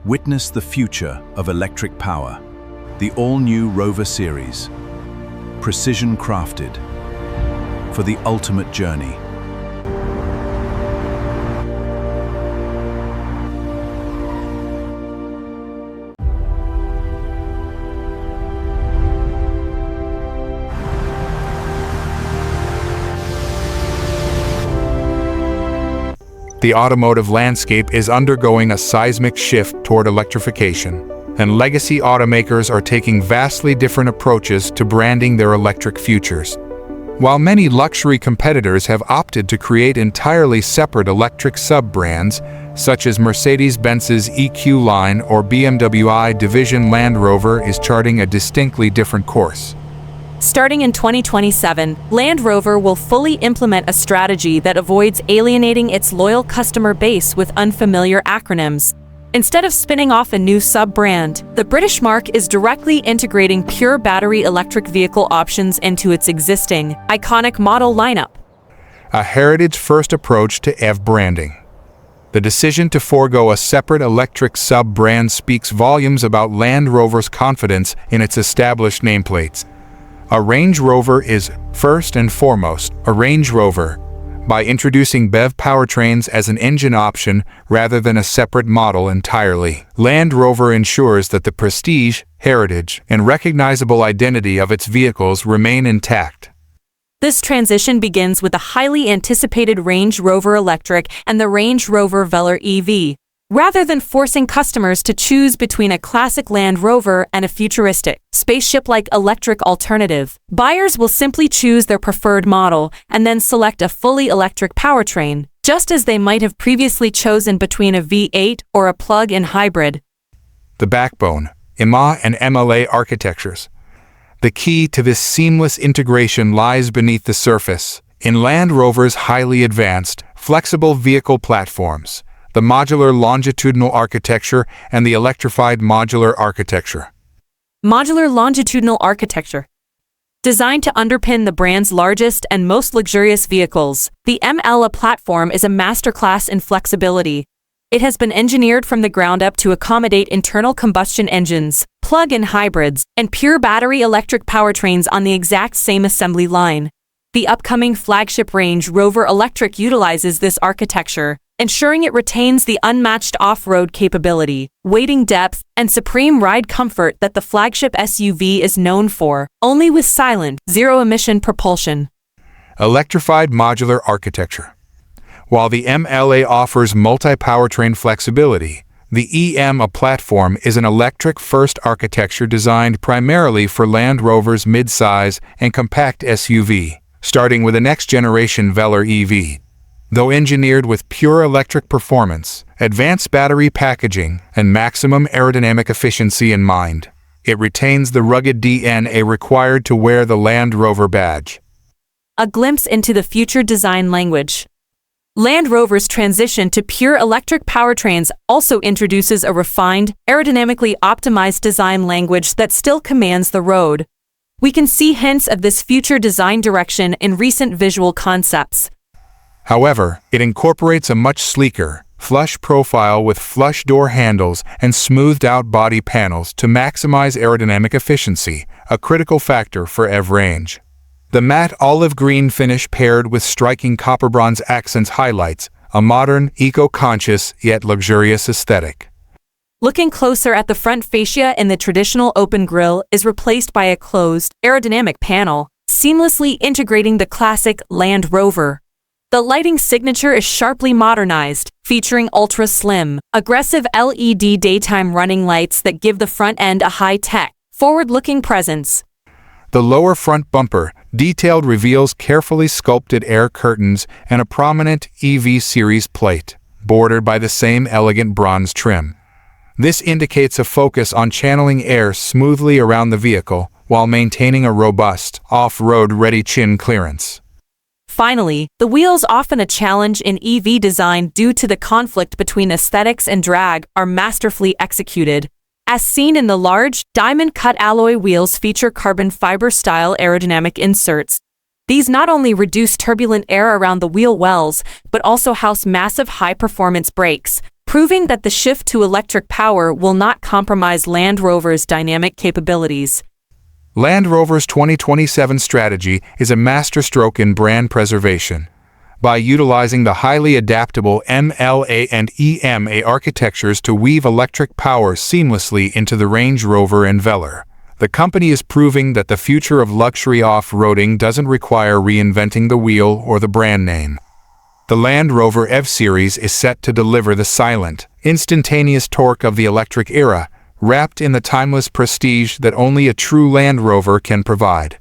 Witness the future of electric power. The all-new Rover series. Precision crafted for the ultimate journey. The automotive landscape is undergoing a seismic shift toward electrification, and legacy automakers are taking vastly different approaches to branding their electric futures. While many luxury competitors have opted to create entirely separate electric sub-brands, such as Mercedes-Benz's EQ line or BMW I division, Land Rover is charting a distinctly different course. Starting in 2027, Land Rover will fully implement a strategy that avoids alienating its loyal customer base with unfamiliar acronyms. Instead of spinning off a new sub-brand, the British marque is directly integrating pure battery electric vehicle options into its existing, iconic model lineup. A heritage-first approach to EV branding. The decision to forego a separate electric sub-brand speaks volumes about Land Rover's confidence in its established nameplates. A Range Rover is, first and foremost, a Range Rover. By introducing BEV powertrains as an engine option rather than a separate model entirely, Land Rover ensures that the prestige, heritage, and recognizable identity of its vehicles remain intact. This transition begins with the highly anticipated Range Rover Electric and the Range Rover Velar EV. Rather than forcing customers to choose between a classic Land Rover and a futuristic, spaceship-like electric alternative, buyers will simply choose their preferred model and then select a fully electric powertrain, just as they might have previously chosen between a V8 or a plug-in hybrid. The backbone, IMA and MLA architectures. The key to this seamless integration lies beneath the surface, in Land Rover's highly advanced, flexible vehicle platforms, the modular longitudinal architecture and the electrified modular architecture. Modular longitudinal architecture. Designed to underpin the brand's largest and most luxurious vehicles, the MLA platform is a masterclass in flexibility. It has been engineered from the ground up to accommodate internal combustion engines, plug-in hybrids, and pure battery electric powertrains on the exact same assembly line. The upcoming flagship Range Rover Electric utilizes this architecture, ensuring it retains the unmatched off-road capability, weighting depth, and supreme ride comfort that the flagship SUV is known for, only with silent, zero-emission propulsion. Electrified modular architecture. While the MLA offers multi-powertrain flexibility, the EMA platform is an electric-first architecture designed primarily for Land Rover's mid-size and compact SUV, starting with the next-generation Velar EV. Though engineered with pure electric performance, advanced battery packaging, and maximum aerodynamic efficiency in mind, it retains the rugged DNA required to wear the Land Rover badge. A glimpse into the future design language. Land Rover's transition to pure electric powertrains also introduces a refined, aerodynamically optimized design language that still commands the road. We can see hints of this future design direction in recent visual concepts. However, it incorporates a much sleeker, flush profile with flush door handles and smoothed-out body panels to maximize aerodynamic efficiency, a critical factor for EV range. The matte olive green finish paired with striking copper bronze accents highlights a modern, eco-conscious, yet luxurious aesthetic. Looking closer at the front fascia in the traditional open grille is replaced by a closed, aerodynamic panel, seamlessly integrating the classic Land Rover. The lighting signature is sharply modernized, featuring ultra-slim, aggressive LED daytime running lights that give the front end a high-tech, forward-looking presence. The lower front bumper, detailed, reveals carefully sculpted air curtains and a prominent EV series plate, bordered by the same elegant bronze trim. This indicates a focus on channeling air smoothly around the vehicle while maintaining a robust, off-road-ready chin clearance. Finally, the wheels, often a challenge in EV design due to the conflict between aesthetics and drag, are masterfully executed. As seen in the large, diamond-cut alloy wheels feature carbon fiber-style aerodynamic inserts. These not only reduce turbulent air around the wheel wells, but also house massive high-performance brakes, proving that the shift to electric power will not compromise Land Rover's dynamic capabilities. Land Rover's 2027 strategy is a masterstroke in brand preservation. By utilizing the highly adaptable MLA and EMA architectures to weave electric power seamlessly into the Range Rover and Velar, the company is proving that the future of luxury off-roading doesn't require reinventing the wheel or the brand name. The Land Rover EV series is set to deliver the silent, instantaneous torque of the electric era, wrapped in the timeless prestige that only a true Land Rover can provide.